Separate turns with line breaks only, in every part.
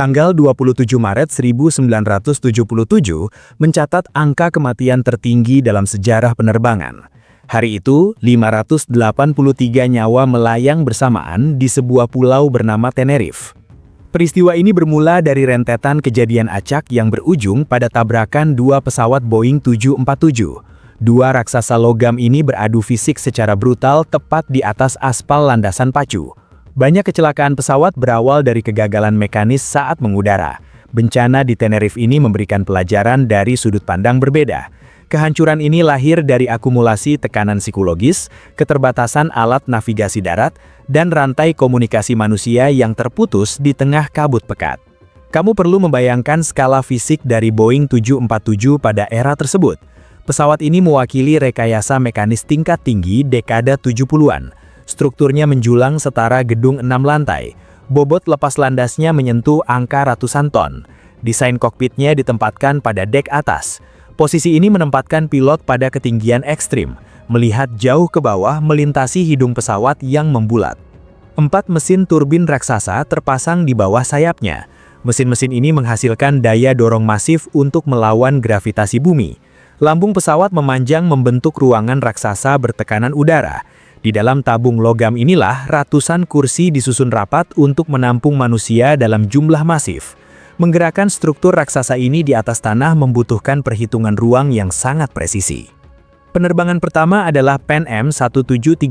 Tanggal 27 Maret 1977 mencatat angka kematian tertinggi dalam sejarah penerbangan. Hari itu, 583 nyawa melayang bersamaan di sebuah pulau bernama Tenerife. Peristiwa ini bermula dari rentetan kejadian acak yang berujung pada tabrakan dua pesawat Boeing 747. Dua raksasa logam ini beradu fisik secara brutal tepat di atas aspal landasan pacu. Banyak kecelakaan pesawat berawal dari kegagalan mekanis saat mengudara. Bencana di Tenerife ini memberikan pelajaran dari sudut pandang berbeda. Kehancuran ini lahir dari akumulasi tekanan psikologis, keterbatasan alat navigasi darat, dan rantai komunikasi manusia yang terputus di tengah kabut pekat. Kamu perlu membayangkan skala fisik dari Boeing 747 pada era tersebut. Pesawat ini mewakili rekayasa mekanis tingkat tinggi dekade 70-an. Strukturnya menjulang setara gedung 6 lantai. Bobot lepas landasnya menyentuh angka ratusan ton. Desain kokpitnya ditempatkan pada dek atas. Posisi ini menempatkan pilot pada ketinggian ekstrim, melihat jauh ke bawah melintasi hidung pesawat yang membulat. 4 mesin turbin raksasa terpasang di bawah sayapnya. Mesin-mesin ini menghasilkan daya dorong masif untuk melawan gravitasi bumi. Lambung pesawat memanjang membentuk ruangan raksasa bertekanan udara. Di dalam tabung logam inilah ratusan kursi disusun rapat untuk menampung manusia dalam jumlah masif. Menggerakkan struktur raksasa ini di atas tanah membutuhkan perhitungan ruang yang sangat presisi. Penerbangan pertama adalah Pan Am 1736.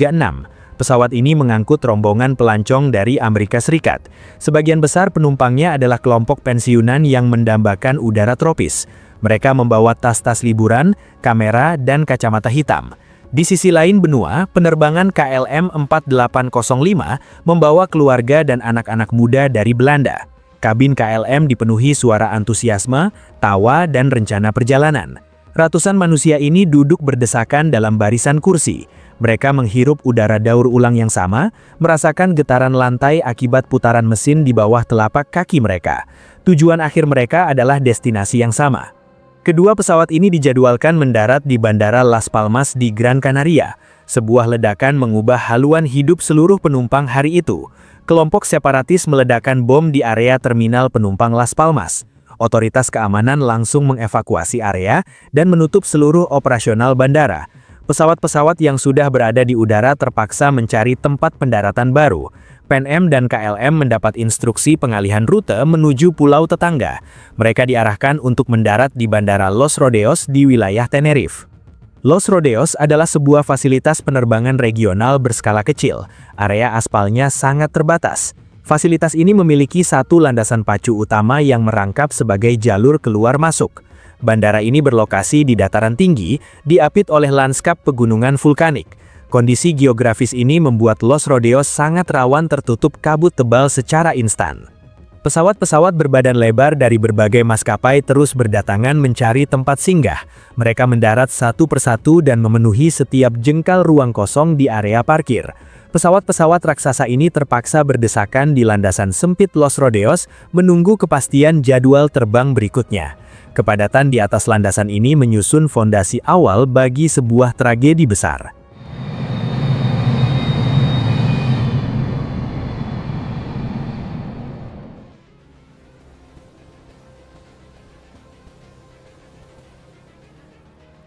Pesawat ini mengangkut rombongan pelancong dari Amerika Serikat. Sebagian besar penumpangnya adalah kelompok pensiunan yang mendambakan udara tropis. Mereka membawa tas-tas liburan, kamera, dan kacamata hitam. Di sisi lain benua, penerbangan KLM 4805 membawa keluarga dan anak-anak muda dari Belanda. Kabin KLM dipenuhi suara antusiasme, tawa, dan rencana perjalanan. Ratusan manusia ini duduk berdesakan dalam barisan kursi. Mereka menghirup udara daur ulang yang sama, merasakan getaran lantai akibat putaran mesin di bawah telapak kaki mereka. Tujuan akhir mereka adalah destinasi yang sama. Kedua pesawat ini dijadwalkan mendarat di Bandara Las Palmas di Gran Canaria. Sebuah ledakan mengubah haluan hidup seluruh penumpang hari itu. Kelompok separatis meledakkan bom di area terminal penumpang Las Palmas. Otoritas keamanan langsung mengevakuasi area dan menutup seluruh operasional bandara. Pesawat-pesawat yang sudah berada di udara terpaksa mencari tempat pendaratan baru. Pan Am dan KLM mendapat instruksi pengalihan rute menuju pulau tetangga. Mereka diarahkan untuk mendarat di Bandara Los Rodeos di wilayah Tenerife. Los Rodeos adalah sebuah fasilitas penerbangan regional berskala kecil. Area aspalnya sangat terbatas. Fasilitas ini memiliki satu landasan pacu utama yang merangkap sebagai jalur keluar masuk. Bandara ini berlokasi di dataran tinggi, diapit oleh lanskap pegunungan vulkanik. Kondisi geografis ini membuat Los Rodeos sangat rawan tertutup kabut tebal secara instan. Pesawat-pesawat berbadan lebar dari berbagai maskapai terus berdatangan mencari tempat singgah. Mereka mendarat satu persatu dan memenuhi setiap jengkal ruang kosong di area parkir. Pesawat-pesawat raksasa ini terpaksa berdesakan di landasan sempit Los Rodeos menunggu kepastian jadwal terbang berikutnya. Kepadatan di atas landasan ini menyusun fondasi awal bagi sebuah tragedi besar.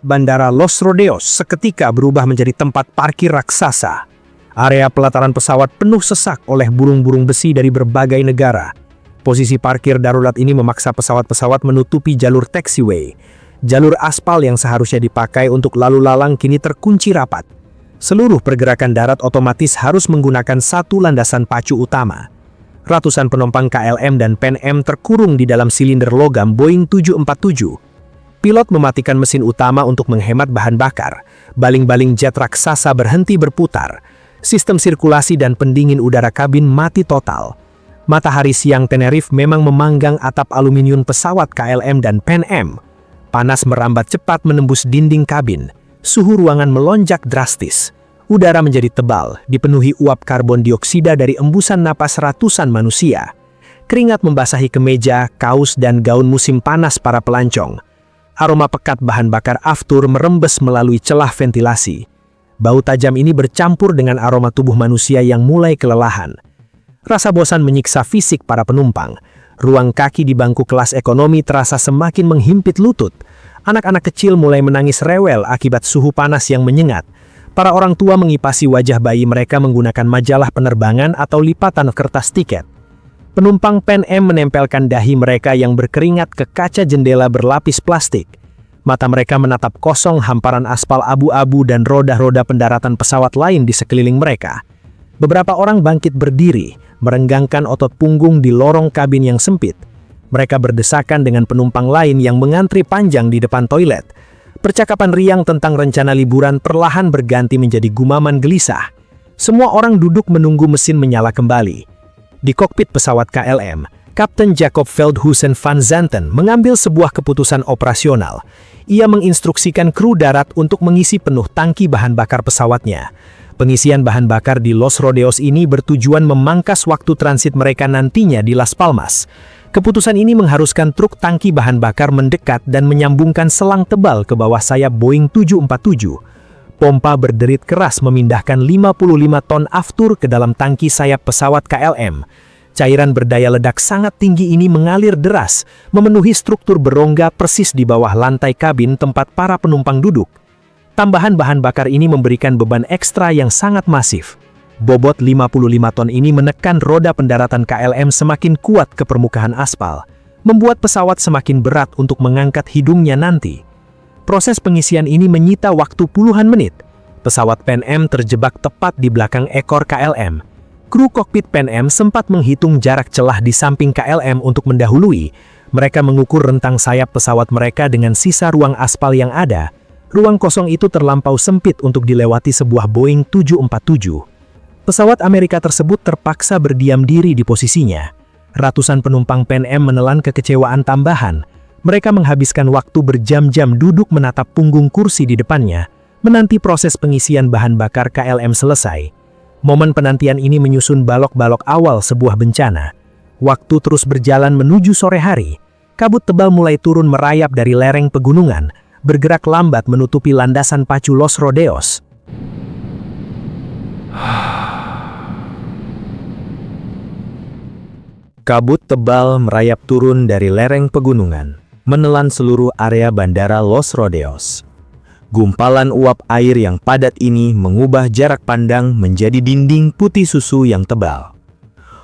Bandara Los Rodeos seketika berubah menjadi tempat parkir raksasa. Area pelataran pesawat penuh sesak oleh burung-burung besi dari berbagai negara. Posisi parkir darurat ini memaksa pesawat-pesawat menutupi jalur taxiway. Jalur aspal yang seharusnya dipakai untuk lalu lalang kini terkunci rapat. Seluruh pergerakan darat otomatis harus menggunakan satu landasan pacu utama. Ratusan penumpang KLM dan Pan Am terkurung di dalam silinder logam Boeing 747. Pilot mematikan mesin utama untuk menghemat bahan bakar. Baling-baling jet raksasa berhenti berputar. Sistem sirkulasi dan pendingin udara kabin mati total. Matahari siang Tenerife memang memanggang atap aluminium pesawat KLM dan Pan Am. Panas merambat cepat menembus dinding kabin. Suhu ruangan melonjak drastis. Udara menjadi tebal, dipenuhi uap karbon dioksida dari embusan napas ratusan manusia. Keringat membasahi kemeja, kaos, dan gaun musim panas para pelancong. Aroma pekat bahan bakar aftur merembes melalui celah ventilasi. Bau tajam ini bercampur dengan aroma tubuh manusia yang mulai kelelahan. Rasa bosan menyiksa fisik para penumpang.
Ruang kaki di bangku kelas ekonomi terasa semakin menghimpit lutut. Anak-anak kecil mulai menangis rewel akibat suhu panas yang menyengat. Para orang tua mengipasi wajah bayi mereka menggunakan majalah penerbangan atau lipatan kertas tiket. Penumpang Pan Am menempelkan dahi mereka yang berkeringat ke kaca jendela berlapis plastik. Mata mereka menatap kosong hamparan aspal abu-abu dan roda-roda pendaratan pesawat lain di sekeliling mereka. Beberapa orang bangkit berdiri, merenggangkan otot punggung di lorong kabin yang sempit. Mereka berdesakan dengan penumpang lain yang mengantri panjang di depan toilet. Percakapan riang tentang rencana liburan perlahan berganti menjadi gumaman gelisah. Semua orang duduk menunggu mesin menyala kembali. Di kokpit pesawat KLM, Kapten Jacob Veldhusen van Zanten mengambil sebuah keputusan operasional. Ia menginstruksikan kru darat untuk mengisi penuh tangki bahan bakar pesawatnya. Pengisian bahan bakar di Los Rodeos ini bertujuan memangkas waktu transit mereka nantinya di Las Palmas. Keputusan ini mengharuskan truk tangki bahan bakar mendekat dan menyambungkan selang tebal ke bawah sayap Boeing 747. Pompa berderit keras memindahkan 55 ton aftur ke dalam tangki sayap pesawat KLM. Cairan berdaya ledak sangat tinggi ini mengalir deras, memenuhi struktur berongga persis di bawah lantai kabin tempat para penumpang duduk. Tambahan bahan bakar ini memberikan beban ekstra yang sangat masif. Bobot 55 ton ini menekan roda pendaratan KLM semakin kuat ke permukaan aspal, membuat pesawat semakin berat untuk mengangkat hidungnya nanti. Proses pengisian ini menyita waktu puluhan menit. Pesawat Pan Am terjebak tepat di belakang ekor KLM. Kru kokpit Pan Am sempat menghitung jarak celah di samping KLM untuk mendahului. Mereka mengukur rentang sayap pesawat mereka dengan sisa ruang aspal yang ada. Ruang kosong itu terlampau sempit untuk dilewati sebuah Boeing 747. Pesawat Amerika tersebut terpaksa berdiam diri di posisinya. Ratusan penumpang Pan Am menelan kekecewaan tambahan. Mereka menghabiskan waktu berjam-jam duduk menatap punggung kursi di depannya, menanti proses pengisian bahan bakar KLM selesai. Momen penantian ini menyusun balok-balok awal sebuah bencana. Waktu terus berjalan menuju sore hari. Kabut tebal mulai turun merayap dari lereng pegunungan, bergerak lambat menutupi landasan pacu Los Rodeos. Kabut tebal merayap turun dari lereng pegunungan, menelan seluruh area bandara Los Rodeos. Gumpalan uap air yang padat ini mengubah jarak pandang menjadi dinding putih susu yang tebal.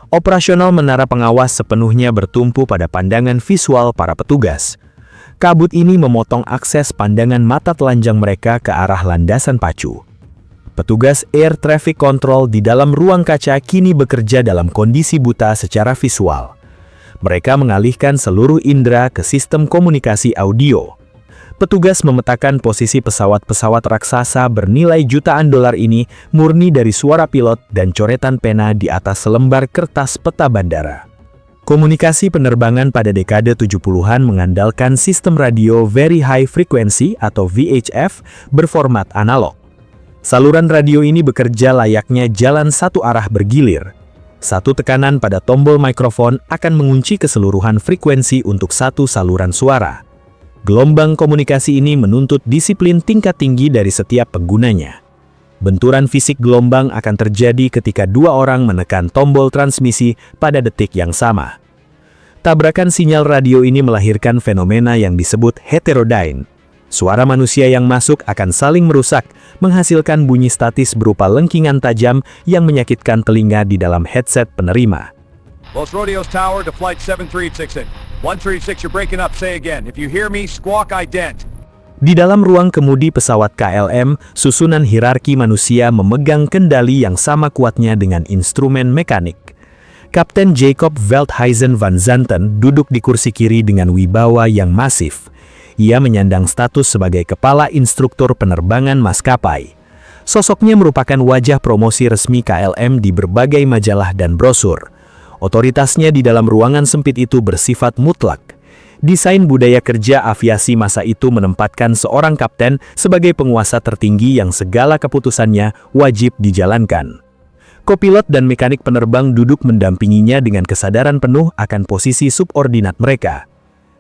Operasional menara pengawas sepenuhnya bertumpu pada pandangan visual para petugas. Kabut ini memotong akses pandangan mata telanjang mereka ke arah landasan pacu. Petugas Air Traffic Control di dalam ruang kaca kini bekerja dalam kondisi buta secara visual. Mereka mengalihkan seluruh indera ke sistem komunikasi audio. Petugas memetakan posisi pesawat-pesawat raksasa bernilai jutaan dolar ini murni dari suara pilot dan coretan pena di atas selembar kertas peta bandara. Komunikasi penerbangan pada dekade 70-an mengandalkan sistem radio Very High Frequency atau VHF berformat analog. Saluran radio ini bekerja layaknya jalan satu arah bergilir. Satu tekanan pada tombol mikrofon akan mengunci keseluruhan frekuensi untuk satu saluran suara. Gelombang komunikasi ini menuntut disiplin tingkat tinggi dari setiap penggunanya. Benturan fisik gelombang akan terjadi ketika dua orang menekan tombol transmisi pada detik yang sama. Tabrakan sinyal radio ini melahirkan fenomena yang disebut heterodyne. Suara manusia yang masuk akan saling merusak, menghasilkan bunyi statis berupa lengkingan tajam yang menyakitkan telinga di dalam headset penerima.
Los Rodeos Tower to flight 7386. 136, you're breaking up. Say again. If you hear me, squawk ident.
Di dalam ruang kemudi pesawat KLM, susunan hierarki manusia memegang kendali yang sama kuatnya dengan instrumen mekanik. Kapten Jacob Veldhusen van Zanten duduk di kursi kiri dengan wibawa yang masif. Ia menyandang status sebagai kepala instruktur penerbangan maskapai. Sosoknya merupakan wajah promosi resmi KLM di berbagai majalah dan brosur. Otoritasnya di dalam ruangan sempit itu bersifat mutlak. Desain budaya kerja aviasi masa itu menempatkan seorang kapten sebagai penguasa tertinggi yang segala keputusannya wajib dijalankan. Kopilot dan mekanik penerbang duduk mendampinginya dengan kesadaran penuh akan posisi subordinat mereka.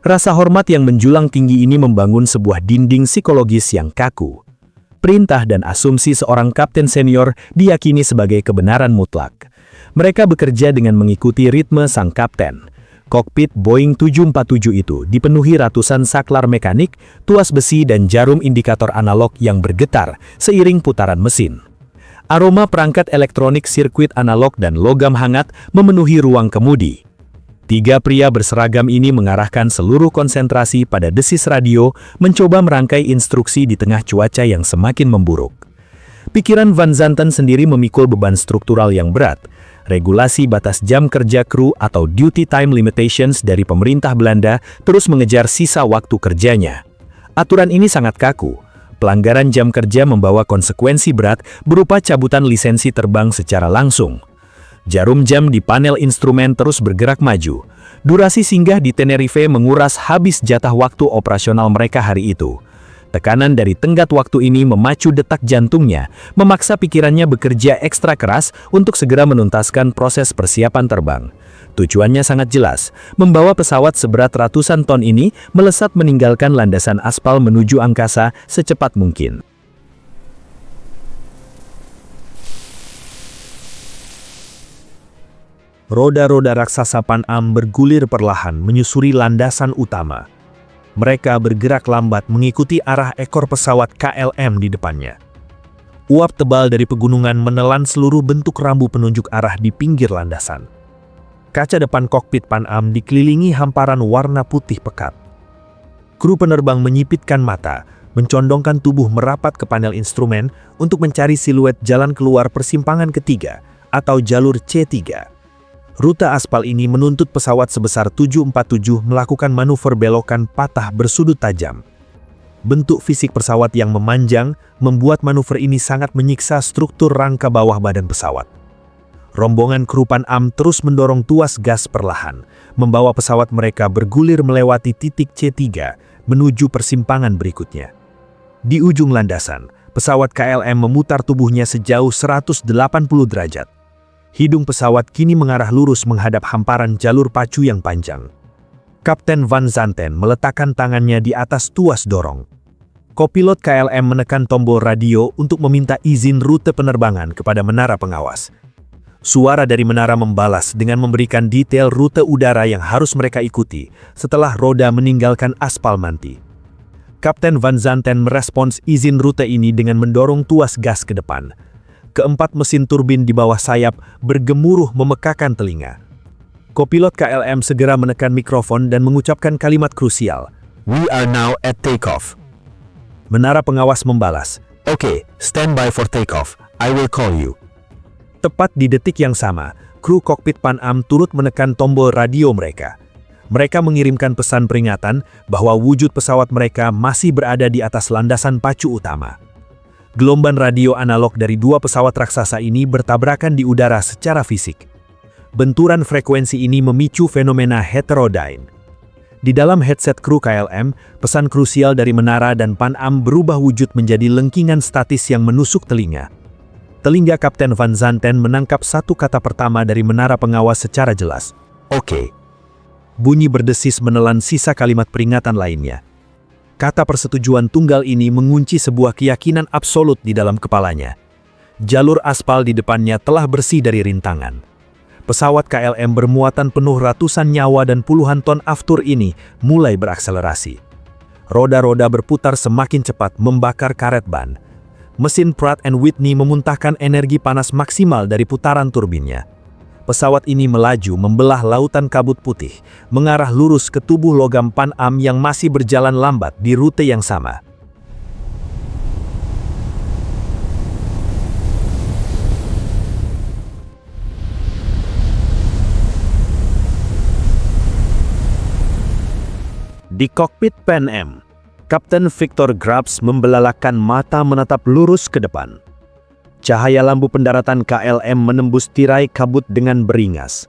Rasa hormat yang menjulang tinggi ini membangun sebuah dinding psikologis yang kaku. Perintah dan asumsi seorang kapten senior diyakini sebagai kebenaran mutlak. Mereka bekerja dengan mengikuti ritme sang kapten. Kokpit Boeing 747 itu dipenuhi ratusan saklar mekanik, tuas besi dan jarum indikator analog yang bergetar seiring putaran mesin. Aroma perangkat elektronik sirkuit analog dan logam hangat memenuhi ruang kemudi. Tiga pria berseragam ini mengarahkan seluruh konsentrasi pada desis radio, mencoba merangkai instruksi di tengah cuaca yang semakin memburuk. Pikiran Van Zanten sendiri memikul beban struktural yang berat. Regulasi batas jam kerja kru atau duty time limitations dari pemerintah Belanda terus mengejar sisa waktu kerjanya. Aturan ini sangat kaku. Pelanggaran jam kerja membawa konsekuensi berat berupa cabutan lisensi terbang secara langsung. Jarum jam di panel instrumen terus bergerak maju. Durasi singgah di Tenerife menguras habis jatah waktu operasional mereka hari itu. Tekanan dari tenggat waktu ini memacu detak jantungnya, memaksa pikirannya bekerja ekstra keras untuk segera menuntaskan proses persiapan terbang. Tujuannya sangat jelas, membawa pesawat seberat ratusan ton ini melesat meninggalkan landasan aspal menuju angkasa secepat mungkin. Roda-roda raksasa Pan Am bergulir perlahan menyusuri landasan utama. Mereka bergerak lambat mengikuti arah ekor pesawat KLM di depannya. Uap tebal dari pegunungan menelan seluruh bentuk rambu penunjuk arah di pinggir landasan. Kaca depan kokpit Pan Am dikelilingi hamparan warna putih pekat. Kru penerbang menyipitkan mata, mencondongkan tubuh merapat ke panel instrumen untuk mencari siluet jalan keluar persimpangan ketiga atau jalur C3. Rute aspal ini menuntut pesawat sebesar 747 melakukan manuver belokan patah bersudut tajam. Bentuk fisik pesawat yang memanjang membuat manuver ini sangat menyiksa struktur rangka bawah badan pesawat. Rombongan kru Pan Am terus mendorong tuas gas perlahan, membawa pesawat mereka bergulir melewati titik C3 menuju persimpangan berikutnya. Di ujung landasan, pesawat KLM memutar tubuhnya sejauh 180 derajat. Hidung pesawat kini mengarah lurus menghadap hamparan jalur pacu yang panjang. Kapten Van Zanten meletakkan tangannya di atas tuas dorong. Kopilot KLM menekan tombol radio untuk meminta izin rute penerbangan kepada menara pengawas. Suara dari menara membalas dengan memberikan detail rute udara yang harus mereka ikuti setelah roda meninggalkan aspal manti. Kapten Van Zanten merespons izin rute ini dengan mendorong tuas gas ke depan. Keempat mesin turbin di bawah sayap bergemuruh memekakan telinga. Kopilot KLM segera menekan mikrofon dan mengucapkan kalimat krusial. "We are now at takeoff." Menara pengawas membalas. "Oke, stand by for takeoff. I will call you." Tepat di detik yang sama, kru kokpit Pan Am turut menekan tombol radio mereka. Mereka mengirimkan pesan peringatan bahwa wujud pesawat mereka masih berada di atas landasan pacu utama. Gelombang radio analog dari dua pesawat raksasa ini bertabrakan di udara secara fisik. Benturan frekuensi ini memicu fenomena heterodyne. Di dalam headset kru KLM, pesan krusial dari menara dan Pan Am berubah wujud menjadi lengkingan statis yang menusuk telinga. Telinga Kapten Van Zanten menangkap satu kata pertama dari menara pengawas secara jelas. "Oke." Bunyi berdesis menelan sisa kalimat peringatan lainnya. Kata persetujuan tunggal ini mengunci sebuah keyakinan absolut di dalam kepalanya. Jalur aspal di depannya telah bersih dari rintangan. Pesawat KLM bermuatan penuh ratusan nyawa dan puluhan ton aftur ini mulai berakselerasi. Roda-roda berputar semakin cepat membakar karet ban. Mesin Pratt & Whitney memuntahkan energi panas maksimal dari putaran turbinnya. Pesawat ini melaju membelah lautan kabut putih, mengarah lurus ke tubuh logam Pan Am yang masih berjalan lambat di rute yang sama. Di kokpit Pan Am, Kapten Victor Grabs membelalakan mata menatap lurus ke depan. Cahaya lampu pendaratan KLM menembus tirai kabut dengan beringas.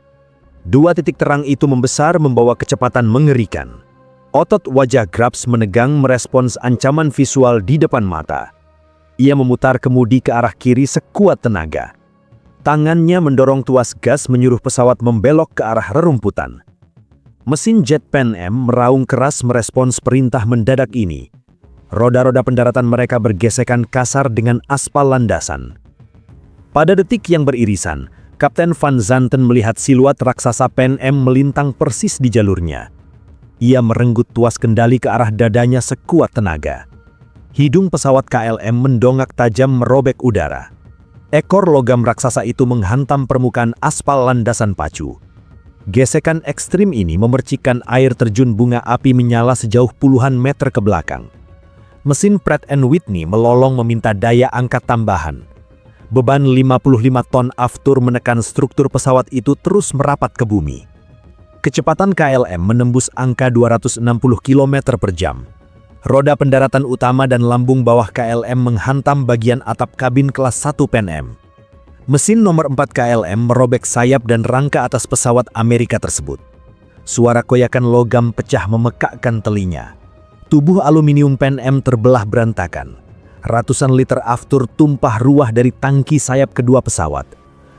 Dua titik terang itu membesar membawa kecepatan mengerikan. Otot wajah Grabs menegang merespons ancaman visual di depan mata. Ia memutar kemudi ke arah kiri sekuat tenaga. Tangannya mendorong tuas gas menyuruh pesawat membelok ke arah rerumputan. Mesin jet Pan Am meraung keras merespons perintah mendadak ini. Roda-roda pendaratan mereka bergesekan kasar dengan aspal landasan. Pada detik yang beririsan, Kapten Van Zanten melihat siluet raksasa Pan Am melintang persis di jalurnya. Ia merenggut tuas kendali ke arah dadanya sekuat tenaga. Hidung pesawat KLM mendongak tajam merobek udara. Ekor logam raksasa itu menghantam permukaan aspal landasan pacu. Gesekan ekstrim ini memercikan air terjun bunga api menyala sejauh puluhan meter ke belakang. Mesin Pratt & Whitney melolong meminta daya angkat tambahan. Beban 55 ton aftur menekan struktur pesawat itu terus merapat ke bumi. Kecepatan KLM menembus angka 260 km per jam. Roda pendaratan utama dan lambung bawah KLM menghantam bagian atap kabin kelas 1 Pan Am. Mesin nomor 4 KLM merobek sayap dan rangka atas pesawat Amerika tersebut. Suara koyakan logam pecah memekakkan telinga. Tubuh aluminium Pan Am terbelah berantakan. Ratusan liter aftur tumpah ruah dari tangki sayap kedua pesawat.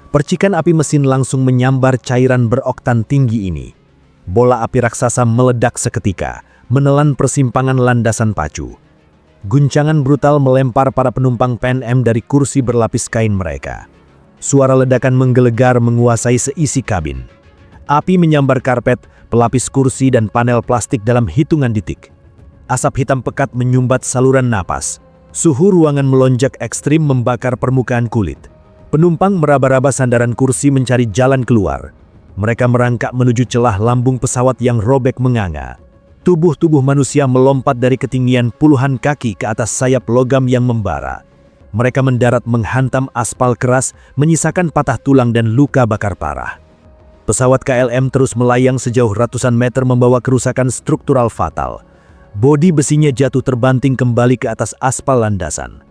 Percikan api mesin langsung menyambar cairan beroktan tinggi ini. Bola api raksasa meledak seketika, menelan persimpangan landasan pacu. Guncangan brutal melempar para penumpang Pan Am dari kursi berlapis kain mereka. Suara ledakan menggelegar menguasai seisi kabin. Api menyambar karpet, pelapis kursi dan panel plastik dalam hitungan detik. Asap hitam pekat menyumbat saluran napas. Suhu ruangan melonjak ekstrim membakar permukaan kulit. Penumpang meraba-raba sandaran kursi mencari jalan keluar. Mereka merangkak menuju celah lambung pesawat yang robek menganga. Tubuh-tubuh manusia melompat dari ketinggian puluhan kaki ke atas sayap logam yang membara. Mereka mendarat menghantam aspal keras, menyisakan patah tulang dan luka bakar parah. Pesawat KLM terus melayang sejauh ratusan meter membawa kerusakan struktural fatal. Bodi besinya jatuh terbanting kembali ke atas aspal landasan.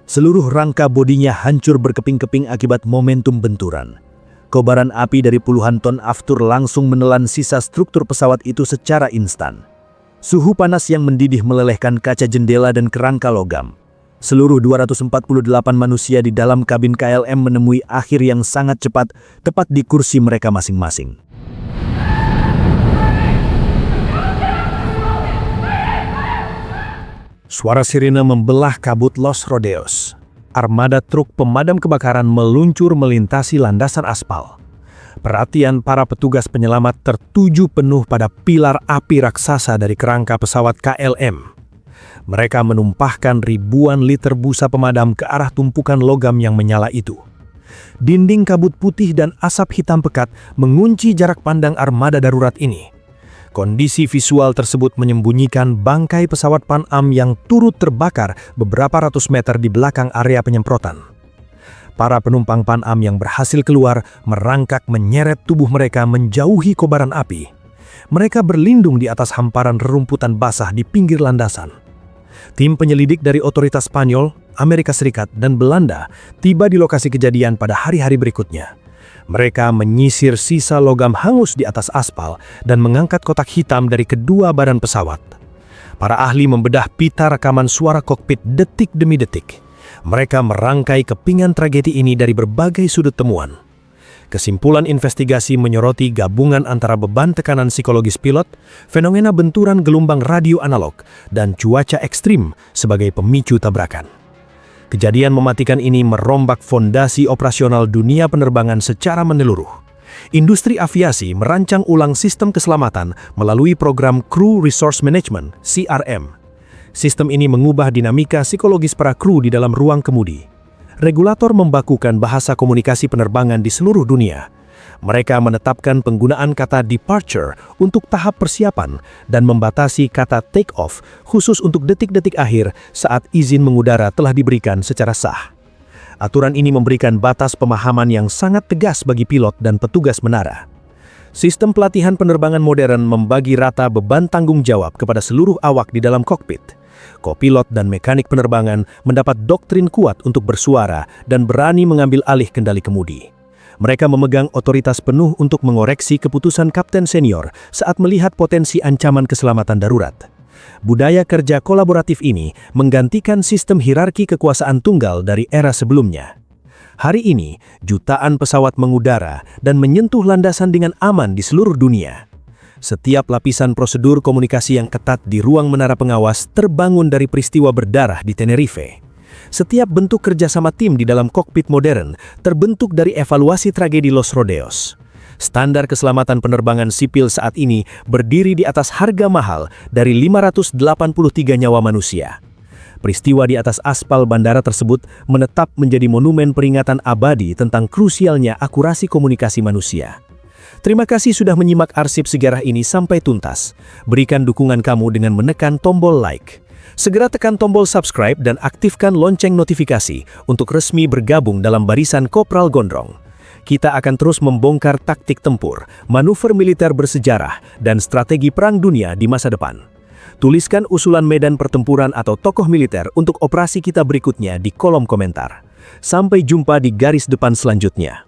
Seluruh rangka bodinya hancur berkeping-keping akibat momentum benturan. Kobaran api dari puluhan ton aftur langsung menelan sisa struktur pesawat itu secara instan. Suhu panas yang mendidih melelehkan kaca jendela dan kerangka logam. Seluruh 248 manusia di dalam kabin KLM menemui akhir yang sangat cepat, tepat di kursi mereka masing-masing. Suara sirine membelah kabut Los Rodeos. Armada truk pemadam kebakaran meluncur melintasi landasan aspal. Perhatian para petugas penyelamat tertuju penuh pada pilar api raksasa dari kerangka pesawat KLM. Mereka menumpahkan ribuan liter busa pemadam ke arah tumpukan logam yang menyala itu. Dinding kabut putih dan asap hitam pekat mengunci jarak pandang armada darurat ini. Kondisi visual tersebut menyembunyikan bangkai pesawat Pan Am yang turut terbakar beberapa ratus meter di belakang area penyemprotan. Para penumpang Pan Am yang berhasil keluar merangkak menyeret tubuh mereka menjauhi kobaran api. Mereka berlindung di atas hamparan rerumputan basah di pinggir landasan. Tim penyelidik dari otoritas Spanyol, Amerika Serikat, dan Belanda tiba di lokasi kejadian pada hari-hari berikutnya. Mereka menyisir sisa logam hangus di atas aspal dan mengangkat kotak hitam dari kedua badan pesawat. Para ahli membedah pita rekaman suara kokpit detik demi detik. Mereka merangkai kepingan tragedi ini dari berbagai sudut temuan. Kesimpulan investigasi menyoroti gabungan antara beban tekanan psikologis pilot, fenomena benturan gelombang radio analog, dan cuaca ekstrim sebagai pemicu tabrakan. Kejadian mematikan ini merombak fondasi operasional dunia penerbangan secara menyeluruh. Industri aviasi merancang ulang sistem keselamatan melalui program Crew Resource Management, CRM. Sistem ini mengubah dinamika psikologis para kru di dalam ruang kemudi. Regulator membakukan bahasa komunikasi penerbangan di seluruh dunia. Mereka menetapkan penggunaan kata departure untuk tahap persiapan dan membatasi kata take off khusus untuk detik-detik akhir saat izin mengudara telah diberikan secara sah. Aturan ini memberikan batas pemahaman yang sangat tegas bagi pilot dan petugas menara. Sistem pelatihan penerbangan modern membagi rata beban tanggung jawab kepada seluruh awak di dalam kokpit. Kopilot dan mekanik penerbangan mendapat doktrin kuat untuk bersuara dan berani mengambil alih kendali kemudi. Mereka memegang otoritas penuh untuk mengoreksi keputusan kapten senior saat melihat potensi ancaman keselamatan darurat. Budaya kerja kolaboratif ini menggantikan sistem hierarki kekuasaan tunggal dari era sebelumnya. Hari ini, jutaan pesawat mengudara dan menyentuh landasan dengan aman di seluruh dunia. Setiap lapisan prosedur komunikasi yang ketat di ruang menara pengawas terbangun dari peristiwa berdarah di Tenerife. Setiap bentuk kerjasama tim di dalam kokpit modern terbentuk dari evaluasi tragedi Los Rodeos. Standar keselamatan penerbangan sipil saat ini berdiri di atas harga mahal dari 583 nyawa manusia. Peristiwa di atas aspal bandara tersebut menetap menjadi monumen peringatan abadi tentang krusialnya akurasi komunikasi manusia. Terima kasih sudah menyimak arsip sejarah ini sampai tuntas. Berikan dukungan kamu dengan menekan tombol like. Segera tekan tombol subscribe dan aktifkan lonceng notifikasi untuk resmi bergabung dalam barisan Kopral Gondrong. Kita akan terus membongkar taktik tempur, manuver militer bersejarah, dan strategi perang dunia di masa depan. Tuliskan usulan medan pertempuran atau tokoh militer untuk operasi kita berikutnya di kolom komentar. Sampai jumpa di garis depan selanjutnya.